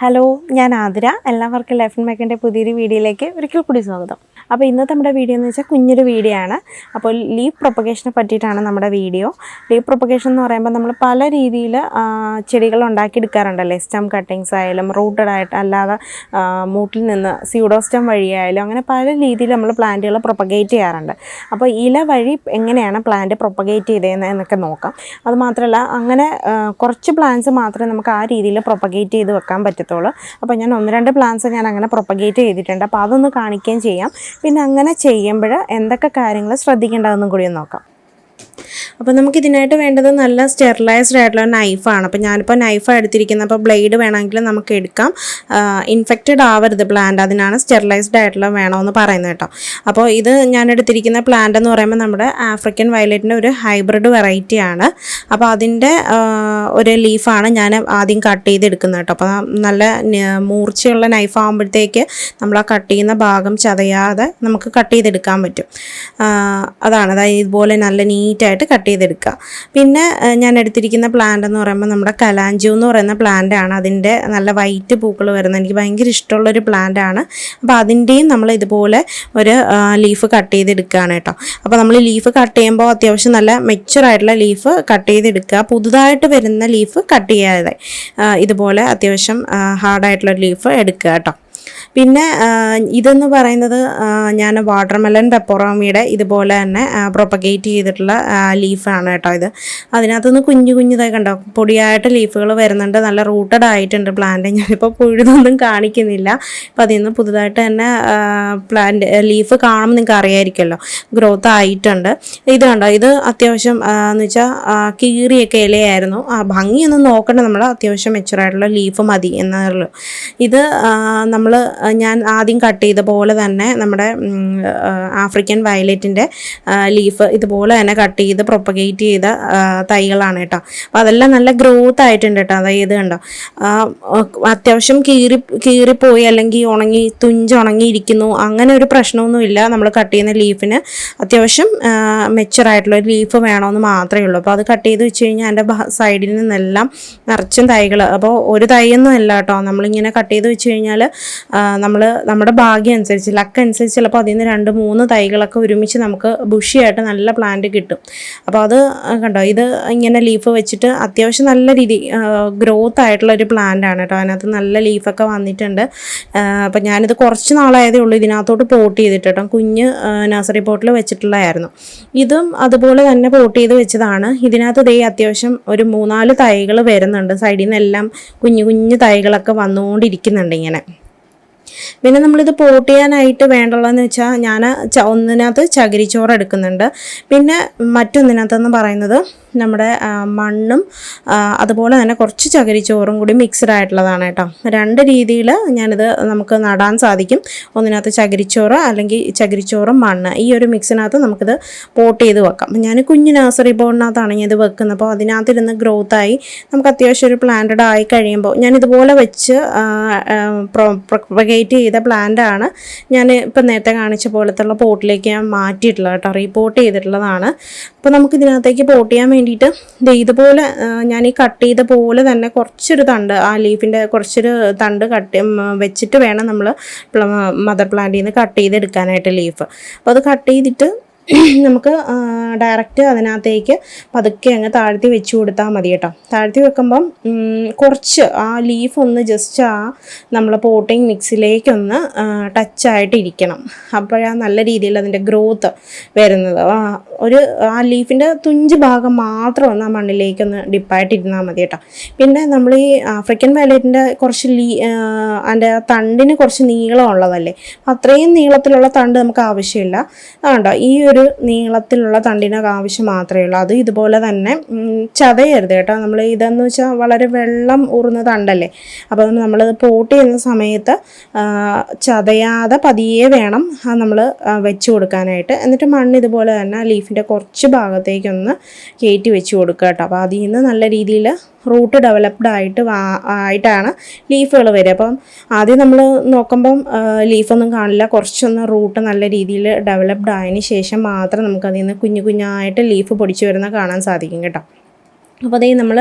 Hello, ഞാൻ ആതിര. എല്ലാവർക്കും life and മേക്കിൻ്റെ പുതിയൊരു വീഡിയോയിലേക്ക് ഒരിക്കൽ കൂടി സ്വാഗതം. അപ്പോൾ ഇന്നത്തെ നമ്മുടെ വീഡിയോ എന്ന് വെച്ചാൽ കുഞ്ഞൊരു വീഡിയോ ആണ്. അപ്പോൾ ലീഫ് പ്രൊപ്പഗേഷനെ പറ്റിയിട്ടാണ് നമ്മുടെ വീഡിയോ. ലീഫ് പ്രൊപ്പഗേഷൻ എന്ന് പറയുമ്പോൾ നമ്മൾ പല രീതിയിൽ ചെടികൾ ഉണ്ടാക്കിയെടുക്കാറുണ്ടല്ലേ. സ്റ്റെം കട്ടിങ്സ് ആയാലും റൂട്ടഡ് ആയിട്ട് അല്ലാതെ മൂട്ടിൽ നിന്ന് സ്യൂഡോസ്റ്റം വഴിയായാലും അങ്ങനെ പല രീതിയിൽ നമ്മൾ പ്ലാന്റുകൾ പ്രൊപ്പഗേറ്റ് ചെയ്യാറുണ്ട്. അപ്പോൾ ഇല വഴി എങ്ങനെയാണ് പ്ലാന്റ് പ്രൊപ്പഗേറ്റ് ചെയ്തതെന്നൊക്കെ നോക്കാം. അതുമാത്രമല്ല അങ്ങനെ കുറച്ച് പ്ലാന്റ്സ് മാത്രമേ നമുക്ക് ആ രീതിയിൽ പ്രൊപ്പഗേറ്റ് ചെയ്ത് വെക്കാൻ പറ്റത്തുള്ളൂ. അപ്പോൾ ഞാൻ 1-2 പ്ലാന്റ്സ് ഞാൻ അങ്ങനെ പ്രൊപ്പഗേറ്റ് ചെയ്തിട്ടുണ്ട്. അപ്പോൾ അതൊന്ന് കാണിക്കുകയും ചെയ്യാം. പിന്നെ അങ്ങനെ ചെയ്യുമ്പോൾ എന്തൊക്കെ കാര്യങ്ങൾ ശ്രദ്ധിക്കേണ്ടതെന്നും കൂടി നോക്കാം. അപ്പോൾ നമുക്കിതിനായിട്ട് വേണ്ടത് നല്ല സ്റ്റെറിലൈസ്ഡ് ആയിട്ടുള്ള നൈഫാണ്. അപ്പോൾ ഞാനിപ്പോൾ നൈഫാണ് എടുത്തിരിക്കുന്നത്. അപ്പോൾ ബ്ലേഡ് വേണമെങ്കിൽ നമുക്ക് എടുക്കാം. ഇൻഫെക്റ്റഡ് ആവരുത് പ്ലാന്റ്, അതിനാണ് സ്റ്റെറിലൈസ്ഡ് ആയിട്ടുള്ള വേണമെന്ന് പറയുന്നത് കേട്ടോ. അപ്പോൾ ഇത് ഞാൻ എടുത്തിരിക്കുന്ന പ്ലാന്റ് എന്ന് പറയുമ്പോൾ നമ്മുടെ ആഫ്രിക്കൻ വയലറ്റിൻ്റെ ഒരു ഹൈബ്രിഡ് വെറൈറ്റിയാണ്. അപ്പോൾ അതിൻ്റെ ഒരു ലീഫാണ് ഞാൻ ആദ്യം കട്ട് ചെയ്തെടുക്കുന്നത് കേട്ടോ. അപ്പോൾ നല്ല മൂർച്ചയുള്ള നൈഫ് ആകുമ്പോഴത്തേക്ക് നമ്മൾ ആ കട്ട് ചെയ്യുന്ന ഭാഗം ചതയാതെ നമുക്ക് കട്ട് ചെയ്തെടുക്കാൻ പറ്റും. അതായത് ഇതുപോലെ നല്ല നീറ്റായിട്ട് കട്ട് ചെയ്തെടുക്കുക. പിന്നെ ഞാൻ എടുത്തിരിക്കുന്ന പ്ലാന്റ് എന്ന് പറയുമ്പോൾ നമ്മുടെ കലാഞ്ചു എന്ന് പറയുന്ന പ്ലാന്റ് ആണ്. അതിൻ്റെ നല്ല വൈറ്റ് പൂക്കൾ വരുന്നത് എനിക്ക് ഭയങ്കര ഇഷ്ടമുള്ളൊരു പ്ലാന്റ് ആണ്. അപ്പോൾ അതിൻ്റെയും നമ്മൾ ഇതുപോലെ ഒരു ലീഫ് കട്ട് ചെയ്തെടുക്കുകയാണ് കേട്ടോ. അപ്പോൾ നമ്മൾ ലീഫ് കട്ട് ചെയ്യുമ്പോൾ അത്യാവശ്യം നല്ല മെച്ചുറായിട്ടുള്ള ലീഫ് കട്ട് ചെയ്തെടുക്കുക. പുതുതായിട്ട് വരുന്ന ലീഫ് കട്ട് ചെയ്യാതെ ഇതുപോലെ അത്യാവശ്യം ഹാർഡായിട്ടുള്ള ലീഫ് എടുക്കുക കേട്ടോ. പിന്നെ ഇതെന്ന് പറയുന്നത് ഞാൻ വാട്ടർമെലൺ പെപ്പറോമിയുടെ ഇതുപോലെ തന്നെ പ്രൊപ്പഗേറ്റ് ചെയ്തിട്ടുള്ള ലീഫാണ് കേട്ടോ. ഇത് അതിനകത്തുനിന്ന് കുഞ്ഞിതായി കണ്ടോ പൊടിയായിട്ട് ലീഫുകൾ വരുന്നുണ്ട്. നല്ല റൂട്ടഡ് ആയിട്ടുണ്ട് പ്ലാന്റ്. ഞാനിപ്പോൾ പുഴുതൊന്നും കാണിക്കുന്നില്ല. അപ്പോൾ അതിൽ നിന്ന് പുതുതായിട്ട് തന്നെ പ്ലാന്റ് ലീഫ് കാണുമ്പോൾ നിങ്ങൾക്ക് അറിയാമായിരിക്കുമല്ലോ, ഗ്രോത്ത് ആയിട്ടുണ്ട്. ഇത് കണ്ടോ, ഇത് അത്യാവശ്യം എന്ന് വെച്ചാൽ കീറിയൊക്കെ ഇലയായിരുന്നു. ഭംഗിയൊന്നും നോക്കണ്ട, നമ്മൾ അത്യാവശ്യം മെച്ചുറായിട്ടുള്ള ലീഫ് മതി എന്നുള്ളൂ. ഇത് ഞാൻ ആദ്യം കട്ട് ചെയ്ത പോലെ തന്നെ നമ്മുടെ ആഫ്രിക്കൻ വയലറ്റിൻ്റെ ലീഫ് ഇതുപോലെ തന്നെ കട്ട് ചെയ്ത് പ്രൊപ്പഗേറ്റ് ചെയ്ത തൈകളാണ് കേട്ടോ. അപ്പോൾ അതെല്ലാം നല്ല ഗ്രോത്ത് ആയിട്ടുണ്ട് കേട്ടോ. അതായത് കണ്ടോ, അത്യാവശ്യം കീറിപ്പോയി അല്ലെങ്കിൽ തുഞ്ചുണങ്ങിയിരിക്കുന്നു അങ്ങനെ ഒരു പ്രശ്നമൊന്നുമില്ല. നമ്മൾ കട്ട് ചെയ്യുന്ന ലീഫിന് അത്യാവശ്യം മെച്ചുറായിട്ടുള്ള ഒരു ലീഫ് വേണമെന്ന് മാത്രമേ ഉള്ളൂ. അപ്പോൾ അത് കട്ട് ചെയ്ത് വെച്ച് കഴിഞ്ഞാൽ എൻ്റെ സൈഡിൽ നിന്നെല്ലാം നിറച്ചും തൈകൾ. അപ്പോൾ ഒരു തൈയൊന്നും അല്ല കേട്ടോ, നമ്മളിങ്ങനെ കട്ട് ചെയ്ത് വെച്ച് കഴിഞ്ഞാൽ നമ്മുടെ ഭാഗ്യം അനുസരിച്ച് ലക്ക് അനുസരിച്ച് ചിലപ്പോൾ അതിൽ നിന്ന് 2-3 തൈകളൊക്കെ ഒരുമിച്ച് നമുക്ക് ബുഷിയായിട്ട് നല്ല പ്ലാന്റ് കിട്ടും. അപ്പോൾ അത് കണ്ടോ, ഇത് ഇങ്ങനെ ലീഫ് വെച്ചിട്ട് അത്യാവശ്യം നല്ല രീതി ഗ്രോത്ത് ആയിട്ടുള്ള ഒരു പ്ലാന്റ് ആണ് കേട്ടോ. അതിനകത്ത് നല്ല ലീഫൊക്കെ വന്നിട്ടുണ്ട്. അപ്പോൾ ഞാനിത് കുറച്ച് നാളായതേ ഉള്ളൂ ഇതിനകത്തോട്ട് പോട്ട് ചെയ്തിട്ട് കേട്ടോ. കുഞ്ഞ് നഴ്സറി പോട്ടിൽ വെച്ചിട്ടുള്ളതായിരുന്നു. ഇതും അതുപോലെ തന്നെ പോട്ട് ചെയ്ത് വെച്ചതാണ്. ഇതിനകത്ത് അത്യാവശ്യം ഒരു 3-4 തൈകൾ വരുന്നുണ്ട്. സൈഡിൽ നിന്നെല്ലാം കുഞ്ഞു തൈകളൊക്കെ വന്നുകൊണ്ടിരിക്കുന്നുണ്ട് ഇങ്ങനെ. പിന്നെ നമ്മളിത് പോട്ട് ചെയ്യാനായിട്ട് വേണ്ടുള്ളതെന്ന് വെച്ചാൽ ഞാൻ ഒന്നിനകത്ത് ചകിരിച്ചോറ് എടുക്കുന്നുണ്ട്. പിന്നെ മറ്റൊന്നിനകത്തെന്ന് പറയുന്നത് നമ്മുടെ മണ്ണും അതുപോലെ തന്നെ കുറച്ച് ചകിരിച്ചോറും കൂടി മിക്സ്ഡ് ആയിട്ടുള്ളതാണ് കേട്ടോ. 2 രീതിയിൽ ഞാനിത് നമുക്ക് നടാൻ സാധിക്കും. ഒന്നിനകത്ത് ചകിരിച്ചോറ് അല്ലെങ്കിൽ ചകിരിച്ചോറും മണ്ണ്, ഈ ഒരു മിക്സിനകത്ത് നമുക്കിത് പോട്ട് ചെയ്ത് വെക്കാം. ഞാൻ കുഞ്ഞു നഴ്സറി ബോർഡിനകത്താണ് ഞാൻ ഇത് വെക്കുന്നത്. അപ്പോൾ അതിനകത്തിരുന്ന് ഗ്രോത്തായി നമുക്ക് അത്യാവശ്യം ഒരു പ്ലാന്റഡ് ആയി കഴിയുമ്പോൾ ഞാനിതുപോലെ വെച്ച് പ്രൊപ്പഗേറ്റ് ചെയ്ത പ്ലാന്റാണ് ഞാൻ ഇപ്പം നേരത്തെ കാണിച്ച പോലത്തുള്ള പോട്ടിലേക്ക് ഞാൻ മാറ്റിയിട്ടുള്ളത് കേട്ടോ. റീപോട്ട് ചെയ്തിട്ടുള്ളതാണ്. അപ്പോൾ നമുക്കിതിനകത്തേക്ക് പോട്ട് ചെയ്യാൻ വേണ്ടിയിട്ട് ഇതുപോലെ ഞാൻ ഈ കട്ട് ചെയ്ത പോലെ തന്നെ കുറച്ചൊരു തണ്ട്, ആ ലീഫിൻ്റെ കുറച്ചൊരു തണ്ട് വെച്ചിട്ട് വേണം നമ്മൾ മദർ പ്ലാന്റിൽ നിന്ന് കട്ട് ചെയ്തെടുക്കാനായിട്ട് ലീഫ്. അപ്പോൾ അത് കട്ട് ചെയ്തിട്ട് നമുക്ക് ഡയറക്റ്റ് അതിനകത്തേക്ക് പതുക്കെ അങ്ങ് താഴ്ത്തി വെച്ച് കൊടുത്താൽ മതി കേട്ടോ. താഴ്ത്തി വെക്കുമ്പം കുറച്ച് ആ ലീഫ് ഒന്ന് ജസ്റ്റ് നമ്മൾ പോട്ടിങ് മിക്സിലേക്കൊന്ന് ടച്ചായിട്ട് ഇരിക്കണം. അപ്പോഴാണ് നല്ല രീതിയിൽ അതിൻ്റെ ഗ്രോത്ത് വരുന്നത്. ആ ലീഫിൻ്റെ തുഞ്ച് ഭാഗം മാത്രം ഒന്ന് ആ മണ്ണിലേക്കൊന്ന് ഡിപ്പായിട്ടിരുന്നാൽ മതി കേട്ടോ. പിന്നെ നമ്മൾ ഈ ആഫ്രിക്കൻ വയലറ്റിൻ്റെ കുറച്ച് അതിൻ്റെ തണ്ടിന് കുറച്ച് നീളമുള്ളതല്ലേ, അത്രയും നീളത്തിലുള്ള തണ്ട് നമുക്ക് ആവശ്യമില്ല. അതുകൊണ്ടോ ഈ ഒരു നീളത്തിലുള്ള തണ്ടിനൊക്കെ ആവശ്യം മാത്രമേ ഉള്ളൂ. അത് ഇതുപോലെ തന്നെ ചതയരുത് കേട്ടോ. നമ്മൾ ഇതെന്ന് വെച്ചാൽ വളരെ വെള്ളം ഊറുന്ന തണ്ടല്ലേ. അപ്പോൾ നമ്മളത് പോട്ട് ചെയ്യുന്ന സമയത്ത് ചതയാതെ പതിയെ വേണം നമ്മൾ വെച്ച് കൊടുക്കാനായിട്ട്. എന്നിട്ട് മണ്ണ് ഇതുപോലെ തന്നെ ലീഫിൻ്റെ കുറച്ച് ഭാഗത്തേക്കൊന്ന് കയറ്റി വെച്ച് കൊടുക്കുക കേട്ടോ. അപ്പോൾ അതിൽ നിന്ന് നല്ല രീതിയിൽ റൂട്ട് ഡെവലപ്ഡ് ആയിട്ടാണ് ലീഫുകൾ വരിക. അപ്പം ആദ്യം നമ്മൾ നോക്കുമ്പം ലീഫൊന്നും കാണില്ല, കുറച്ചൊന്ന് റൂട്ട് നല്ല രീതിയിൽ ഡെവലപ്ഡ് ആയതിന് ശേഷം മാത്രം നമുക്കതിൽ നിന്ന് കുഞ്ഞായിട്ട് ലീഫ് പൊടിച്ച് വരുന്ന കാണാൻ സാധിക്കും കേട്ടോ. അപ്പോൾ അതേ നമ്മൾ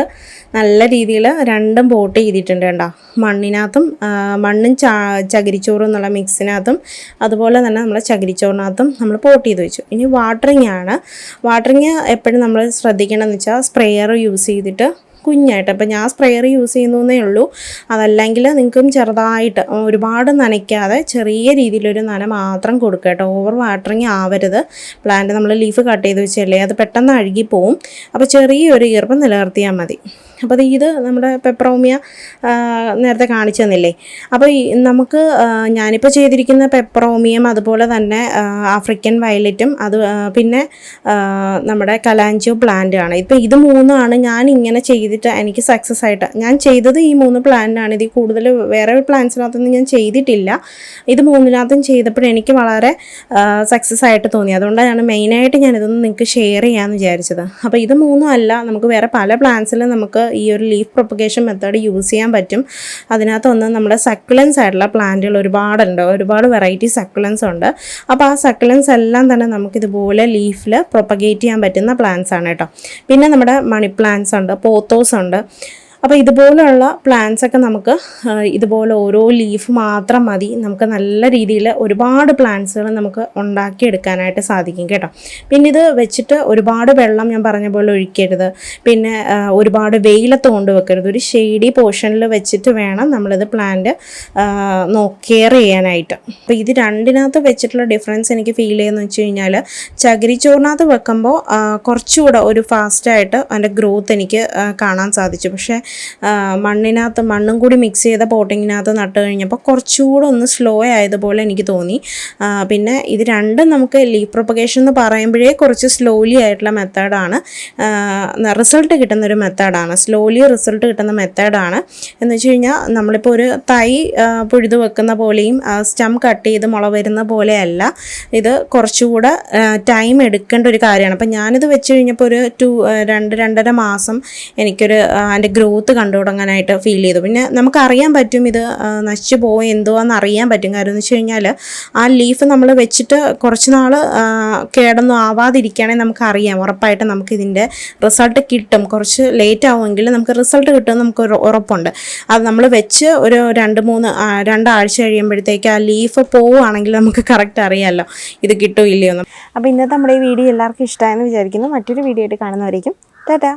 നല്ല രീതിയിൽ രണ്ടും പോട്ട് ചെയ്തിട്ടുണ്ട് കേട്ടോ. മണ്ണും ചകിരിച്ചോറും എന്നുള്ള മിക്സിനകത്തും അതുപോലെ തന്നെ നമ്മൾ ചകിരിച്ചോറിനകത്തും നമ്മൾ പോട്ട് ചെയ്ത് വെച്ചു. ഇനി വാട്ടറിങ് ആണ്. വാട്ടറിങ് എപ്പോഴും നമ്മൾ ശ്രദ്ധിക്കണമെന്ന് വെച്ചാൽ സ്പ്രേയർ യൂസ് ചെയ്തിട്ട് കുഞ്ഞായിട്ട്, അപ്പോൾ ഞാൻ സ്പ്രേയർ യൂസ് ചെയ്യുന്നേ ഉള്ളൂ. അതല്ലെങ്കിൽ നിങ്ങൾക്കും ചെറുതായിട്ട് ഒരുപാട് നനയ്ക്കാതെ ചെറിയ രീതിയിലൊരു നന മാത്രം കൊടുക്കുക കേട്ടോ. ഓവർ വാട്ടറിങ് ആവരുത്. പ്ലാന്റ് നമ്മൾ ലീഫ് കട്ട് ചെയ്ത് വെച്ചല്ലേ, അത് പെട്ടെന്ന് അഴുകിപ്പോവും. അപ്പോൾ ചെറിയൊരു ഈർപ്പം നിലനിർത്തിയാൽ മതി. അപ്പോൾ ഇത് നമ്മുടെ പെപ്പറോമിയ നേരത്തെ കാണിച്ചു തന്നില്ലേ. അപ്പോൾ നമുക്ക് ഞാനിപ്പോൾ ചെയ്തിരിക്കുന്ന പെപ്പറോമിയം അതുപോലെ തന്നെ ആഫ്രിക്കൻ വയലറ്റും പിന്നെ നമ്മുടെ കലാഞ്ചോ പ്ലാന്റ് ആണ്. ഇപ്പോൾ ഇത് മൂന്നാണ് ഞാൻ ഇങ്ങനെ ചെയ്തിട്ട് എനിക്ക് സക്സസ് ആയിട്ട് ഞാൻ ചെയ്തത്. ഈ 3 പ്ലാന്റാണ്. ഇതിൽ കൂടുതൽ വേറെ പ്ലാന്റ്സിനകത്തൊന്നും ഞാൻ ചെയ്തിട്ടില്ല. ഇത് 3-നകത്തും ചെയ്തപ്പോൾ എനിക്ക് വളരെ സക്സസ് ആയിട്ട് തോന്നി. അതുകൊണ്ടാണ് ഞാൻ മെയിനായിട്ട് ഞാനിതൊന്ന് നിങ്ങൾക്ക് ഷെയർ ചെയ്യാമെന്ന് വിചാരിച്ചത്. അപ്പോൾ ഇത് 3 അല്ല, നമുക്ക് വേറെ പല പ്ലാന്റ്സിലും നമുക്ക് ഈ ഒരു ലീഫ് പ്രൊപ്പഗേഷൻ മെത്തേഡ് യൂസ് ചെയ്യാൻ പറ്റും. അതിനകത്തൊന്ന് നമ്മുടെ സക്കുലൻസ് ആയിട്ടുള്ള പ്ലാന്റുകൾ ഒരുപാടുണ്ട്. ഒരുപാട് വെറൈറ്റി സക്കുലൻസ് ഉണ്ട്. അപ്പോൾ ആ സക്കുലൻസ് എല്ലാം തന്നെ നമുക്കിതുപോലെ ലീഫിൽ പ്രൊപ്പഗേറ്റ് ചെയ്യാൻ പറ്റുന്ന പ്ലാന്റ്സ് ആണ് കേട്ടോ. പിന്നെ നമ്മുടെ മണി പ്ലാന്റ്സ് ഉണ്ട്, പോത്തോസ് ഉണ്ട്. അപ്പോൾ ഇതുപോലുള്ള പ്ലാന്റ്സൊക്കെ നമുക്ക് ഇതുപോലെ ഓരോ ലീഫ് മാത്രം മതി നമുക്ക് നല്ല രീതിയിൽ ഒരുപാട് പ്ലാന്റ്സുകൾ നമുക്ക് ഉണ്ടാക്കിയെടുക്കാനായിട്ട് സാധിക്കും കേട്ടോ. പിന്നെ ഇത് വെച്ചിട്ട് ഒരുപാട് വെള്ളം ഞാൻ പറഞ്ഞ പോലെ ഒഴിക്കരുത്. പിന്നെ ഒരുപാട് വെയിലത്ത് കൊണ്ടുവെക്കരുത്. ഒരു ഷെയ്ഡി പോർഷനിൽ വെച്ചിട്ട് വേണം നമ്മളിത് പ്ലാന്റ് കെയർ ചെയ്യാനായിട്ട്. അപ്പോൾ ഇത് രണ്ടിനകത്ത് വെച്ചിട്ടുള്ള ഡിഫറൻസ് എനിക്ക് ഫീൽ ചെയ്യുന്നത് വെച്ച് കഴിഞ്ഞാൽ ചകിരിച്ചോറിനകത്ത് വെക്കുമ്പോൾ കുറച്ചുകൂടെ ഒരു ഫാസ്റ്റായിട്ട് അതിൻ്റെ ഗ്രോത്ത് എനിക്ക് കാണാൻ സാധിച്ചു. പക്ഷേ മണ്ണും കൂടി മിക്സ് ചെയ്ത പോട്ടിങ്ങിനകത്ത് നട്ട് കഴിഞ്ഞപ്പോൾ കുറച്ചുകൂടെ ഒന്ന് സ്ലോ ആയതുപോലെ എനിക്ക് തോന്നി. പിന്നെ ഇത് രണ്ടും നമുക്ക് ലീഫ് പ്രൊപ്പഗേഷൻ എന്ന് പറയുമ്പോഴേ കുറച്ച് സ്ലോലി ആയിട്ടുള്ള മെത്തേഡാണ്. റിസൾട്ട് കിട്ടുന്നൊരു മെത്തേഡാണ്, സ്ലോലി റിസൾട്ട് കിട്ടുന്ന മെത്തേഡാണ്. എന്ന് വെച്ച് കഴിഞ്ഞാൽ നമ്മളിപ്പോൾ ഒരു തൈ പുഴുതു വെക്കുന്ന പോലെയും സ്റ്റം കട്ട് ചെയ്ത് മുള വരുന്ന പോലെയല്ല. ഇത് കുറച്ചുകൂടെ ടൈം എടുക്കേണ്ട ഒരു കാര്യമാണ്. അപ്പം ഞാനിത് വെച്ച് കഴിഞ്ഞപ്പോൾ ഒരു 2-2.5 മാസം എനിക്കൊരു അതിൻ്റെ ഗ്രോത്ത് കണ്ടു തുടങ്ങാനായിട്ട് ഫീൽ ചെയ്തു. പിന്നെ നമുക്കറിയാൻ പറ്റും ഇത് നശിച്ചു പോകും എന്തുവാന്ന് അറിയാൻ പറ്റും. കാര്യം എന്ന് വെച്ച് കഴിഞ്ഞാൽ ആ ലീഫ് നമ്മൾ വെച്ചിട്ട് കുറച്ച് നാൾ കേടൊന്നും ആവാതിരിക്കുകയാണെങ്കിൽ നമുക്കറിയാം ഉറപ്പായിട്ട് നമുക്കിതിൻ്റെ റിസൾട്ട് കിട്ടും. കുറച്ച് ലേറ്റ് ആവുമെങ്കിൽ നമുക്ക് റിസൾട്ട് കിട്ടും, നമുക്ക് ഉറപ്പുണ്ട്. അത് നമ്മൾ വെച്ച് ഒരു 2 ആഴ്ച കഴിയുമ്പോഴത്തേക്ക് ആ ലീഫ് പോവുകയാണെങ്കിൽ നമുക്ക് കറക്റ്റ് അറിയാമല്ലോ ഇത് കിട്ടുമോ ഇല്ലയോ എന്ന്. അപ്പോൾ ഇന്നത്തെ നമ്മുടെ ഈ വീഡിയോ എല്ലാവർക്കും ഇഷ്ടമായെന്ന് വിചാരിക്കുന്നു. മറ്റൊരു വീഡിയോ ആയിട്ട് കാണുന്നവരേക്കും ടാറ്റാ.